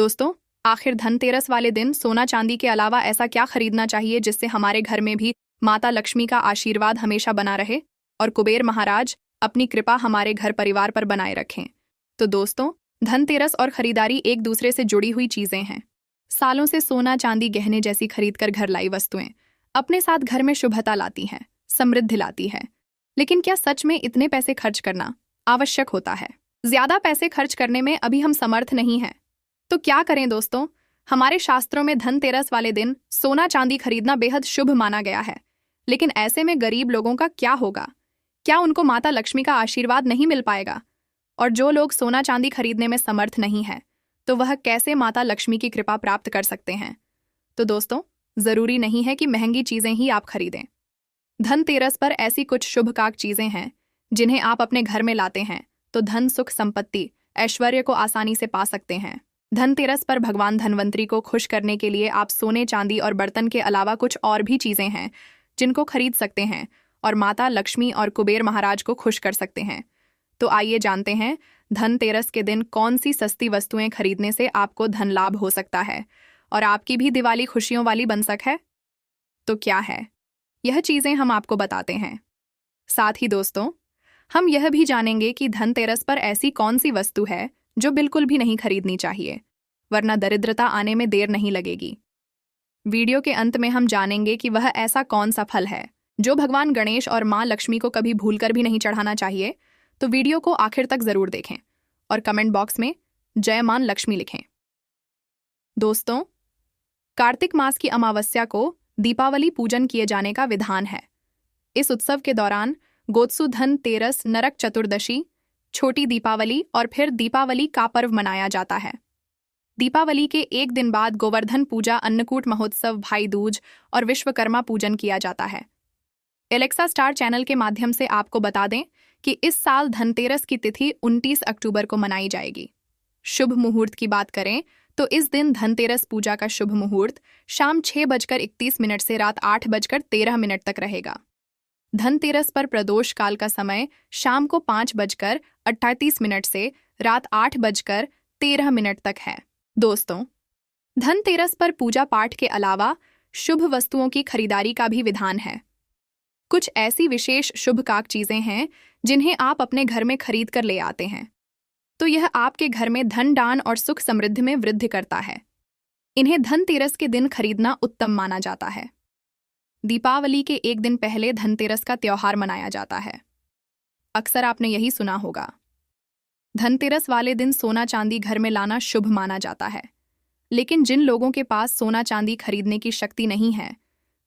दोस्तों, आखिर धनतेरस वाले दिन सोना चांदी के अलावा ऐसा क्या खरीदना चाहिए जिससे हमारे घर में भी माता लक्ष्मी का आशीर्वाद हमेशा बना रहे और कुबेर महाराज अपनी कृपा हमारे घर परिवार पर बनाए रखें। तो दोस्तों, धनतेरस और खरीदारी एक दूसरे से जुड़ी हुई चीजें हैं। सालों से सोना चांदी गहने जैसी खरीदकर घर लाई वस्तुएं अपने साथ घर में शुभता लाती हैं, समृद्धि लाती है। लेकिन क्या सच में इतने पैसे खर्च करना आवश्यक होता है? ज्यादा पैसे खर्च करने में अभी हम समर्थ नहीं हैं। तो क्या करें दोस्तों? हमारे शास्त्रों में धनतेरस वाले दिन सोना चांदी खरीदना बेहद शुभ माना गया है। लेकिन ऐसे में गरीब लोगों का क्या होगा? क्या उनको माता लक्ष्मी का आशीर्वाद नहीं मिल पाएगा? और जो लोग सोना चांदी खरीदने में समर्थ नहीं है, तो वह कैसे माता लक्ष्मी की कृपा प्राप्त कर सकते हैं? तो दोस्तों, जरूरी नहीं है कि महंगी चीजें ही आप खरीदें। धनतेरस पर ऐसी कुछ शुभकार्य चीजें हैं जिन्हें आप अपने घर में लाते हैं तो धन, सुख, संपत्ति, ऐश्वर्य को आसानी से पा सकते हैं। धनतेरस पर भगवान धनवंतरी को खुश करने के लिए आप सोने, चांदी और बर्तन के अलावा कुछ और भी चीजें हैं जिनको खरीद सकते हैं और माता लक्ष्मी और कुबेर महाराज को खुश कर सकते हैं। तो आइए जानते हैं धनतेरस के दिन कौन सी सस्ती वस्तुएं खरीदने से आपको धन लाभ हो सकता है और आपकी भी दिवाली खुशियों वाली बन सके। तो क्या है यह चीजें, हम आपको बताते हैं। साथ ही दोस्तों, हम यह भी जानेंगे कि धनतेरस पर ऐसी कौन सी वस्तु है जो बिल्कुल भी नहीं खरीदनी चाहिए, वरना दरिद्रता आने में देर नहीं लगेगी। वीडियो के अंत में हम जानेंगे कि वह ऐसा कौन सा फल है जो भगवान गणेश और मां लक्ष्मी को कभी भूलकर भी नहीं चढ़ाना चाहिए। तो वीडियो को आखिर तक जरूर देखें और कमेंट बॉक्स में जय मां लक्ष्मी लिखें। दोस्तों, कार्तिक मास की अमावस्या को दीपावली पूजन किए जाने का विधान है। इस उत्सव के दौरान गोत्सु धनतेरस, नरक चतुर्दशी, छोटी दीपावली और फिर दीपावली का पर्व मनाया जाता है। दीपावली के एक दिन बाद गोवर्धन पूजा, अन्नकूट महोत्सव, भाई दूज और विश्वकर्मा पूजन किया जाता है। एलेक्सा स्टार चैनल के माध्यम से आपको बता दें कि इस साल धनतेरस की तिथि 29 अक्टूबर को मनाई जाएगी। शुभ मुहूर्त की बात करें तो इस दिन धनतेरस पूजा का शुभ मुहूर्त शाम 6:31 से रात 8:13 तक रहेगा। धनतेरस पर प्रदोष काल का समय शाम को 5:38 से रात 8:13 तक है। दोस्तों, धनतेरस पर पूजा पाठ के अलावा शुभ वस्तुओं की खरीदारी का भी विधान है। कुछ ऐसी विशेष शुभकार्य चीजें हैं जिन्हें आप अपने घर में खरीद कर ले आते हैं, तो यह आपके घर में धन, दान और सुख समृद्धि में वृद्धि करता है। इन्हें धनतेरस के दिन खरीदना उत्तम माना जाता है। दीपावली के एक दिन पहले धनतेरस का त्योहार मनाया जाता है। अक्सर आपने यही सुना होगा, धनतेरस वाले दिन सोना चांदी घर में लाना शुभ माना जाता है। लेकिन जिन लोगों के पास सोना चांदी खरीदने की शक्ति नहीं है,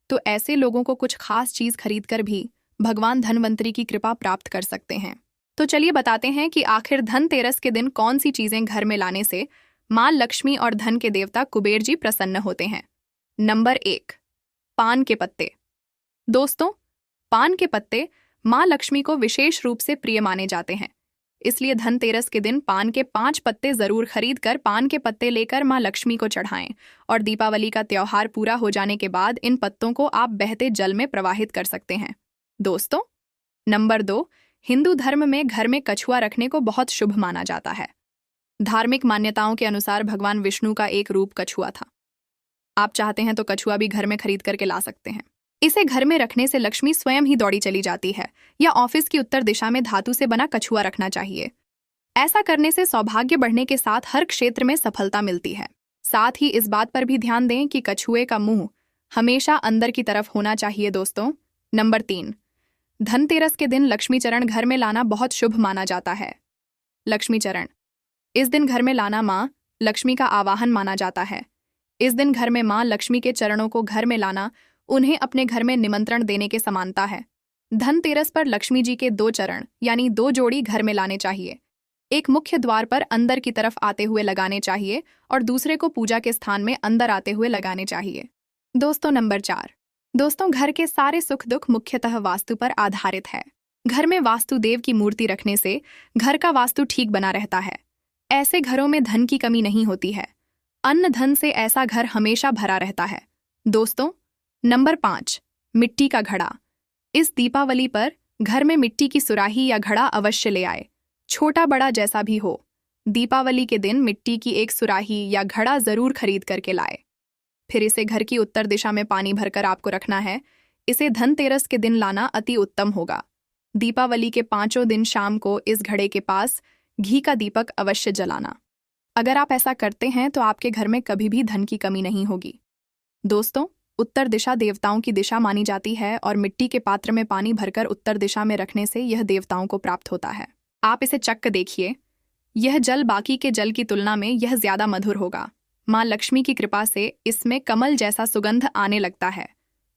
तो ऐसे लोगों को कुछ खास चीज खरीदकर भी भगवान धनवंतरी की कृपा प्राप्त कर सकते हैं। तो चलिए बताते हैं कि आखिर धनतेरस के दिन कौन सी चीजें घर में लाने से मां लक्ष्मी और धन के देवता कुबेर जी प्रसन्न होते हैं। नंबर 1, पान के पत्ते। दोस्तों, पान के पत्ते मां लक्ष्मी को विशेष रूप से प्रिय माने जाते हैं। इसलिए धनतेरस के दिन पान के 5 पत्ते जरूर खरीदकर पान के पत्ते लेकर मां लक्ष्मी को चढ़ाएं और दीपावली का त्योहार पूरा हो जाने के बाद इन पत्तों को आप बहते जल में प्रवाहित कर सकते हैं। दोस्तों, नंबर 2, हिंदू धर्म में घर में कछुआ रखने को बहुत शुभ माना जाता है। धार्मिक मान्यताओं के अनुसार भगवान विष्णु का एक रूप कछुआ था। आप चाहते हैं तो कछुआ भी घर में खरीद करके ला सकते हैं। इसे घर में रखने से लक्ष्मी स्वयं ही दौड़ी चली जाती है। या ऑफिस की उत्तर दिशा में धातु से बना कछुआ रखना चाहिए। ऐसा करने से सौभाग्य बढ़ने के साथ हर क्षेत्र में सफलता मिलती है। साथ ही इस बात पर भी ध्यान दें कि कछुए का मुंह हमेशा अंदर की तरफ होना चाहिए। दोस्तों, नंबर 3, धनतेरस के दिन लक्ष्मी चरण घर में लाना बहुत शुभ माना जाता है। लक्ष्मी चरण इस दिन घर में लाना मां लक्ष्मी का आवाहन माना जाता है। इस दिन घर में मां लक्ष्मी के चरणों को घर में लाना उन्हें अपने घर में निमंत्रण देने के समानता है। धनतेरस पर लक्ष्मी जी के 2 चरण यानी 2 जोड़ी घर में लाने चाहिए। एक मुख्य द्वार पर अंदर की तरफ आते हुए लगाने चाहिए और दूसरे को पूजा के स्थान में अंदर आते हुए लगाने चाहिए। दोस्तों, नंबर 4, दोस्तों, घर के सारे सुख दुख मुख्यतः वास्तु पर आधारित है। घर में वास्तुदेव की मूर्ति रखने से घर का वास्तु ठीक बना रहता है। ऐसे घरों में धन की कमी नहीं होती है। अन्न धन से ऐसा घर हमेशा भरा रहता है। दोस्तों, नंबर 5, मिट्टी का घड़ा। इस दीपावली पर घर में मिट्टी की सुराही या घड़ा अवश्य ले आए, छोटा बड़ा जैसा भी हो। दीपावली के दिन मिट्टी की एक सुराही या घड़ा जरूर खरीद करके लाए। फिर इसे घर की उत्तर दिशा में पानी भरकर आपको रखना है। इसे धनतेरस के दिन लाना अति उत्तम होगा। दीपावली के 5 दिन शाम को इस घड़े के पास घी का दीपक अवश्य जलाना। अगर आप ऐसा करते हैं तो आपके घर में कभी भी धन की कमी नहीं होगी। दोस्तों, उत्तर दिशा देवताओं की दिशा मानी जाती है और मिट्टी के पात्र में पानी भरकर उत्तर दिशा में रखने से यह देवताओं को प्राप्त होता है। आप इसे चख देखिए, यह जल बाकी के जल की तुलना में यह ज्यादा मधुर होगा। माँ लक्ष्मी की कृपा से इसमें कमल जैसा सुगंध आने लगता है।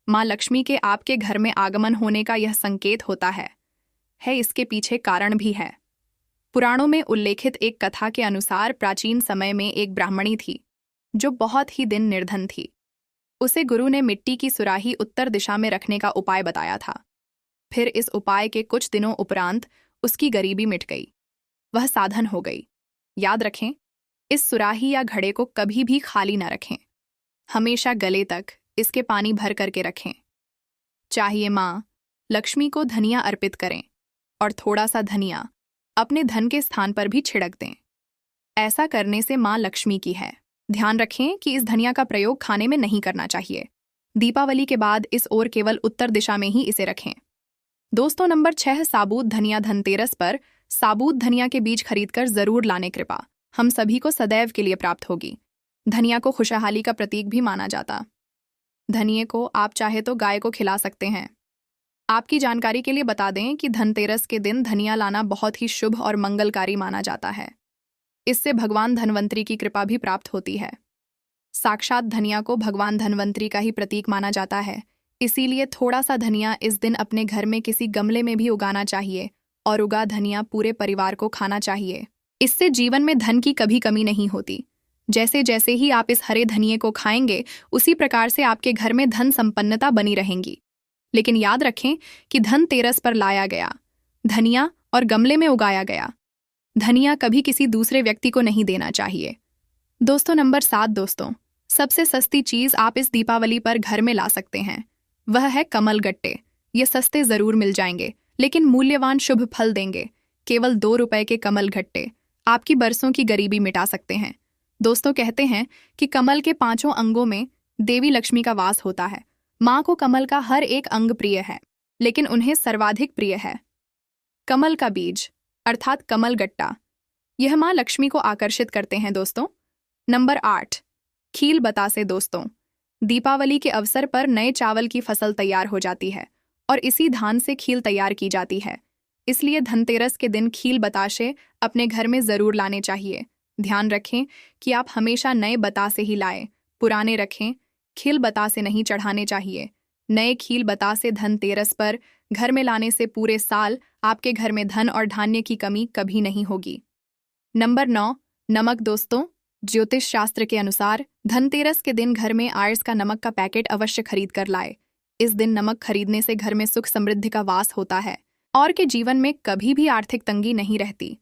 माँ लक्ष्मी के आपके घर में आगमन होने का यह संकेत होता है। इसके पीछे कारण भी है। पुराणों में उल्लेखित एक कथा के अनुसार प्राचीन समय में एक ब्राह्मणी थी जो बहुत ही दिन निर्धन थी। उसे गुरु ने मिट्टी की सुराही उत्तर दिशा में रखने का उपाय बताया था। फिर इस उपाय के कुछ दिनों उपरांत उसकी गरीबी मिट गई, वह साधन हो गई। याद रखें, इस सुराही या घड़े को कभी भी खाली न रखें। हमेशा गले तक इसके पानी भर करके रखें। चाहिए माँ लक्ष्मी को धनिया अर्पित करें और थोड़ा सा धनिया अपने धन के स्थान पर भी छिड़क दें। ऐसा करने से माँ लक्ष्मी की है। ध्यान रखें कि इस धनिया का प्रयोग खाने में नहीं करना चाहिए। दीपावली के बाद इस ओर केवल उत्तर दिशा में ही इसे रखें। दोस्तों, नंबर 6 साबुत धनिया। धनतेरस पर साबुत धनिया के बीज खरीदकर जरूर लाने। कृपा हम सभी को सदैव के लिए प्राप्त होगी। धनिया को खुशहाली का प्रतीक भी माना जाता। धनिये को आप चाहे तो गाय को खिला सकते हैं। आपकी जानकारी के लिए बता दें कि धनतेरस के दिन धनिया लाना बहुत ही शुभ और मंगलकारी माना जाता है। इससे भगवान धनवंतरी की कृपा भी प्राप्त होती है। साक्षात धनिया को भगवान धनवंतरी का ही प्रतीक माना जाता है, इसीलिए थोड़ा सा धनिया इस दिन अपने घर में किसी गमले में भी उगाना चाहिए और उगा धनिया पूरे परिवार को खाना चाहिए। इससे जीवन में धन की कभी कमी नहीं होती। जैसे जैसे ही आप इस हरे धनिये को खाएंगे, उसी प्रकार से आपके घर में धन संपन्नता बनी रहेंगी। लेकिन याद रखें कि धनतेरस पर लाया गया धनिया और गमले में उगाया गया धनिया कभी किसी दूसरे व्यक्ति को नहीं देना चाहिए। दोस्तों, नंबर 7 दोस्तों, सबसे सस्ती चीज आप इस दीपावली पर घर में ला सकते हैं, वह है कमल गट्टे। ये सस्ते जरूर मिल जाएंगे लेकिन मूल्यवान शुभ फल देंगे। केवल 2 रुपए के कमल गट्टे आपकी बरसों की गरीबी मिटा सकते हैं। दोस्तों, कहते हैं कि कमल के 5 अंगों में देवी लक्ष्मी का वास होता है। माँ को कमल का हर एक अंग प्रिय है, लेकिन उन्हें सर्वाधिक प्रिय है कमल का बीज अर्थात कमल गट्टा। यह माँ लक्ष्मी को आकर्षित करते हैं। दोस्तों, नंबर 8 खील बतासे। दोस्तों, दीपावली के अवसर पर नए चावल की फसल तैयार हो जाती है और इसी धान से खील तैयार की जाती है। इसलिए धनतेरस के दिन खील बताशे अपने घर में जरूर लाने चाहिए। ध्यान रखें कि आप हमेशा नए बतासे ही लाएं, पुराने रखें। खील बतासे नहीं चढ़ाने चाहिए। नए खील बतासे धनतेरस पर घर में लाने से पूरे साल आपके घर में धन और धान्य की कमी कभी नहीं होगी। नंबर 9 नमक। दोस्तों, ज्योतिष शास्त्र के अनुसार धनतेरस के दिन घर में आयर्स का नमक का पैकेट अवश्य खरीद कर लाए। इस दिन नमक खरीदने से घर में सुख समृद्धि का वास होता है और के जीवन में कभी भी आर्थिक तंगी नहीं रहती।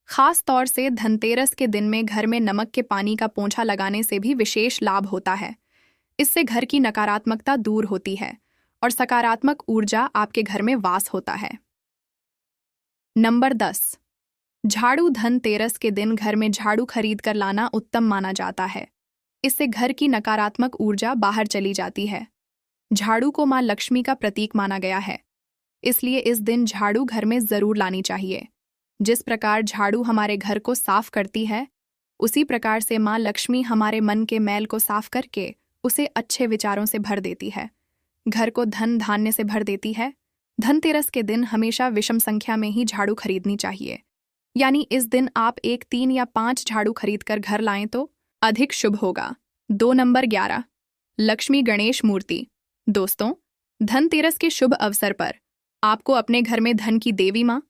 खास तौर से धनतेरस के दिन में घर में नमक के पानी का पोंछा लगाने से भी विशेष लाभ होता है। इससे घर की नकारात्मकता दूर होती है और सकारात्मक ऊर्जा आपके घर में वास होता है। नंबर 10 झाड़ू। धनतेरस के दिन घर में झाड़ू खरीद कर लाना उत्तम माना जाता है। इससे घर की नकारात्मक ऊर्जा बाहर चली जाती है। झाड़ू को माँ लक्ष्मी का प्रतीक माना गया है, इसलिए इस दिन झाड़ू घर में जरूर लानी चाहिए। जिस प्रकार झाड़ू हमारे घर को साफ करती है, उसी प्रकार से माँ लक्ष्मी हमारे मन के मैल को साफ करके उसे अच्छे विचारों से भर देती है, घर को धन धान्य से भर देती है। धनतेरस के दिन हमेशा विषम संख्या में ही झाड़ू खरीदनी चाहिए, यानी इस दिन आप 1, 3 या 5 झाड़ू खरीद कर घर लाएं तो अधिक शुभ होगा। नंबर 11 लक्ष्मी गणेश मूर्ति। दोस्तों, धनतेरस के शुभ अवसर पर आपको अपने घर में धन की देवी माँ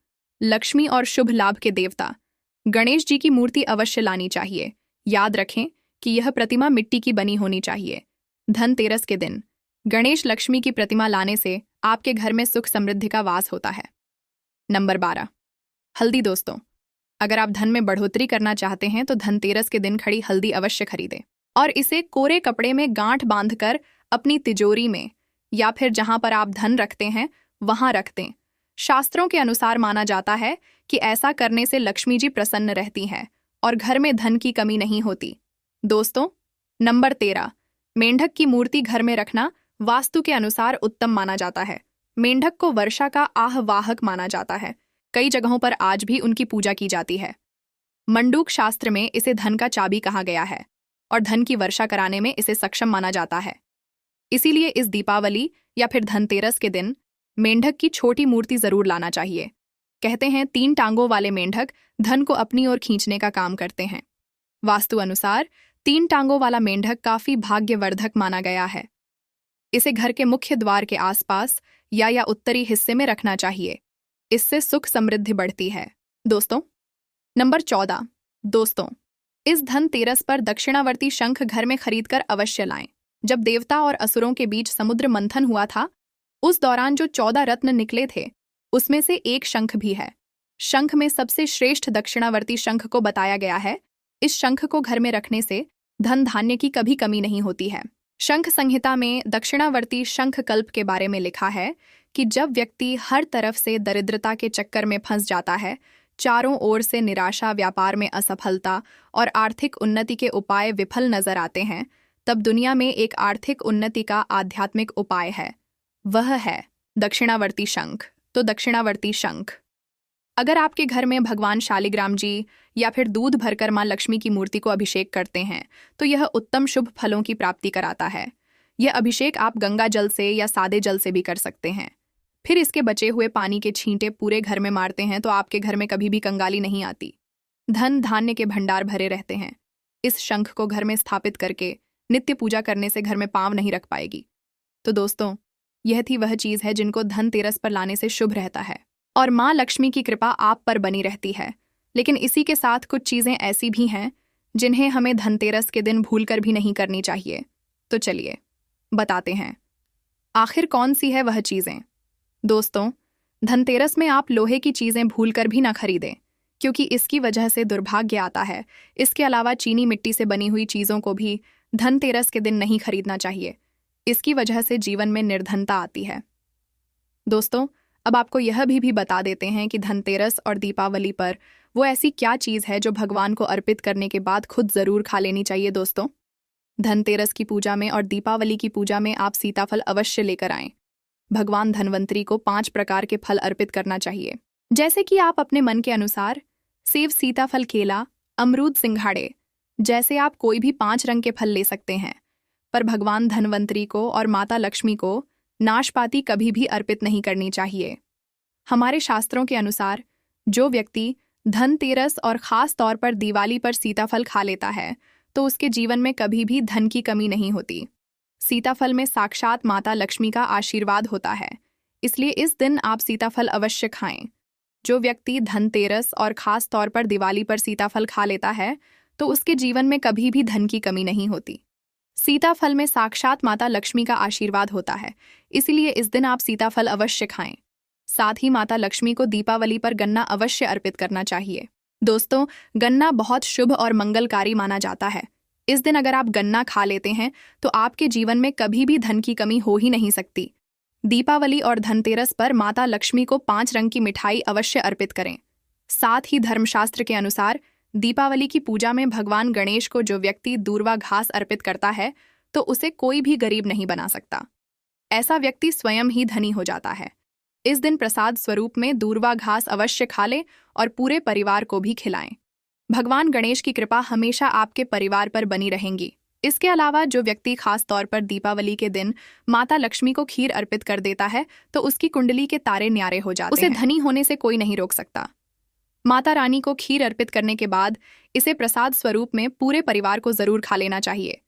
लक्ष्मी और शुभ लाभ के देवता गणेश जी की मूर्ति अवश्य लानी चाहिए। याद रखें कि यह प्रतिमा मिट्टी की बनी होनी चाहिए। धनतेरस के दिन गणेश लक्ष्मी की प्रतिमा लाने से आपके घर में सुख समृद्धि का वास होता है। नंबर 12 हल्दी। दोस्तों, अगर आप धन में बढ़ोतरी करना चाहते हैं तो धनतेरस के दिन खड़ी हल्दी अवश्य खरीदें और इसे कोरे कपड़े में गांठ बांधकर अपनी तिजोरी में या फिर जहां पर आप धन रखते हैं वहां रख दें। शास्त्रों के अनुसार माना जाता है कि ऐसा करने से लक्ष्मी जी प्रसन्न रहती हैं और घर में धन की कमी नहीं होती। दोस्तों, नंबर 13, मेंढक की मूर्ति घर में रखना वास्तु के अनुसार उत्तम माना जाता है। मेंढक को वर्षा का आह्वाहक माना जाता है। कई जगहों पर आज भी उनकी पूजा की जाती है। मंडूक शास्त्र में इसे धन का चाबी कहा गया है और धन की वर्षा कराने में इसे सक्षम माना जाता है। इसीलिए इस दीपावली या फिर धनतेरस के दिन मेंढक की छोटी मूर्ति जरूर लाना चाहिए। कहते हैं 3 टांगों वाले मेंढक धन को अपनी ओर खींचने का काम करते हैं। वास्तु अनुसार 3 टांगों वाला मेंढक काफी भाग्यवर्धक माना गया है। इसे घर के मुख्य द्वार के आसपास या उत्तरी हिस्से में रखना चाहिए। इससे सुख समृद्धि बढ़ती है। दोस्तों, नंबर 14, दोस्तों, इस धनतेरस पर दक्षिणावर्ती शंख घर में खरीदकर अवश्य लाएं। जब देवता और असुरों के बीच समुद्र मंथन हुआ था, उस दौरान जो 14 रत्न निकले थे, उसमें से एक शंख भी है। शंख में सबसे श्रेष्ठ दक्षिणावर्ती शंख को बताया गया है। इस शंख को घर में रखने से धन धान्य की कभी कमी नहीं होती है। शंख संहिता में दक्षिणावर्ती शंख कल्प के बारे में लिखा है कि जब व्यक्ति हर तरफ से दरिद्रता के चक्कर में फंस जाता है, चारों ओर से निराशा, व्यापार में असफलता और आर्थिक उन्नति के उपाय विफल नजर आते हैं, तब दुनिया में एक आर्थिक उन्नति का आध्यात्मिक उपाय है। वह है दक्षिणावर्ती शंख। तो दक्षिणावर्ती शंख, अगर आपके घर में भगवान शालिग्राम जी या फिर दूध भरकर मां लक्ष्मी की मूर्ति को अभिषेक करते हैं, तो यह उत्तम शुभ फलों की प्राप्ति कराता है। यह अभिषेक आप गंगा जल से या सादे जल से भी कर सकते हैं। फिर इसके बचे हुए पानी के छींटे पूरे घर में मारते हैं तो आपके घर में कभी भी कंगाली नहीं आती। धन धान्य के भंडार भरे रहते हैं। इस शंख को घर में स्थापित करके नित्य पूजा करने से घर में पांव नहीं रख पाएगी। तो दोस्तों, यह थी वह चीज है जिनको धनतेरस पर लाने से शुभ रहता है और माँ लक्ष्मी की कृपा आप पर बनी रहती है। लेकिन इसी के साथ कुछ चीजें ऐसी भी हैं जिन्हें हमें धनतेरस के दिन भूलकर भी नहीं करनी चाहिए। तो चलिए बताते हैं, आखिर कौन सी है वह चीजें। दोस्तों, धनतेरस में आप लोहे की चीजें भूलकर भी ना खरीदें, क्योंकि इसकी वजह से दुर्भाग्य आता है। इसके अलावा चीनी मिट्टी से बनी हुई चीजों को भी धनतेरस के दिन नहीं खरीदना चाहिए। इसकी वजह से जीवन में निर्धनता आती है। दोस्तों, अब आपको यह भी बता देते हैं कि धनतेरस और दीपावली पर वो ऐसी क्या चीज़ है जो भगवान को अर्पित करने के बाद खुद ज़रूर खा लेनी चाहिए। दोस्तों, धनतेरस की पूजा में और दीपावली की पूजा में आप सीताफल अवश्य लेकर आएं। भगवान धनवंतरी को 5 प्रकार के फल अर्पित करना चाहिए, जैसे कि आप अपने मन के अनुसार सेब, सीताफल, केला, अमरूद, सिंघाड़े जैसे आप कोई भी 5 रंग के फल ले सकते हैं। पर भगवान धनवंतरी को और माता लक्ष्मी को नाशपाती कभी भी अर्पित नहीं करनी चाहिए। हमारे शास्त्रों के अनुसार जो व्यक्ति धनतेरस और खास तौर पर दिवाली पर सीताफल खा लेता है, तो उसके जीवन में कभी भी धन की कमी नहीं होती। सीताफल में साक्षात माता लक्ष्मी का आशीर्वाद होता है, इसलिए इस दिन आप सीताफल अवश्य खाएं। जो व्यक्ति धनतेरस और खास तौर पर दिवाली पर सीताफल खा लेता है, तो उसके जीवन में कभी भी धन की कमी नहीं होती। सीताफल में साक्षात माता लक्ष्मी का आशीर्वाद होता है, इसलिए इस दिन आप सीताफल अवश्य खाएं। साथ ही माता लक्ष्मी को दीपावली पर गन्ना अवश्य अर्पित करना चाहिए। दोस्तों, गन्ना बहुत शुभ और मंगलकारी माना जाता है। इस दिन अगर आप गन्ना खा लेते हैं तो आपके जीवन में कभी भी धन की कमी हो ही नहीं सकती। दीपावली और धनतेरस पर माता लक्ष्मी को 5 रंग की मिठाई अवश्य अर्पित करें। साथ ही धर्मशास्त्र के अनुसार दीपावली की पूजा में भगवान गणेश को जो व्यक्ति दूर्वा घास अर्पित करता है, तो उसे कोई भी गरीब नहीं बना सकता। ऐसा व्यक्ति स्वयं ही धनी हो जाता है। इस दिन प्रसाद स्वरूप में दूर्वा घास अवश्य खा लें और पूरे परिवार को भी खिलाएं। भगवान गणेश की कृपा हमेशा आपके परिवार पर बनी रहेंगी। इसके अलावा जो व्यक्ति खास तौर पर दीपावली के दिन माता लक्ष्मी को खीर अर्पित कर देता है, तो उसकी कुंडली के तारे न्यारे हो जाते हैं। उसे धनी होने से कोई नहीं रोक सकता। माता रानी को खीर अर्पित करने के बाद इसे प्रसाद स्वरूप में पूरे परिवार को जरूर खा लेना चाहिए।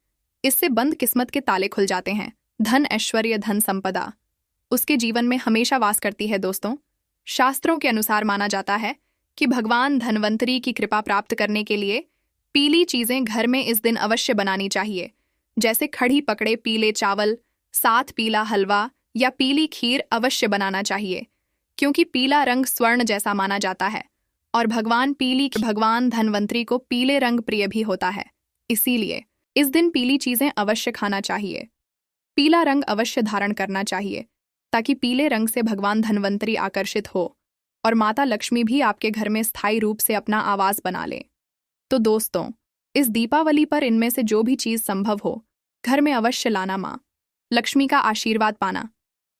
इससे बंद किस्मत के ताले खुल जाते हैं। धन, ऐश्वर्य, धन संपदा उसके जीवन में हमेशा वास करती है। दोस्तों, शास्त्रों के अनुसार माना जाता है कि भगवान धनवंतरी की कृपा प्राप्त करने के लिए पीली चीजें घर में इस दिन अवश्य बनानी चाहिए, जैसे खड़ी पकड़े पीले चावल, साथ पीला हलवा या पीली खीर अवश्य बनाना चाहिए, क्योंकि पीला रंग स्वर्ण जैसा माना जाता है और भगवान धनवंतरी को पीले रंग प्रिय भी होता है। इसीलिए इस दिन पीली चीजें अवश्य खाना चाहिए। पीला रंग अवश्य धारण करना चाहिए, ताकि पीले रंग से भगवान धनवंतरी आकर्षित हो और माता लक्ष्मी भी आपके घर में स्थायी रूप से अपना आवास बना ले। तो दोस्तों, इस दीपावली पर इनमें से जो भी चीज़ संभव हो, घर में अवश्य लाना। माँ लक्ष्मी का आशीर्वाद पाना।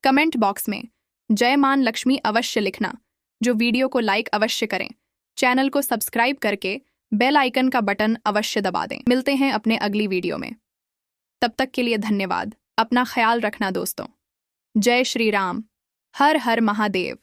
कमेंट बॉक्स में जय मान लक्ष्मी अवश्य लिखना। जो वीडियो को लाइक अवश्य करें, चैनल को सब्सक्राइब करके बेल आइकन का बटन अवश्य दबा दें। मिलते हैं अपने अगली वीडियो में, तब तक के लिए धन्यवाद। अपना ख्याल रखना दोस्तों। जय श्री राम। हर हर महादेव।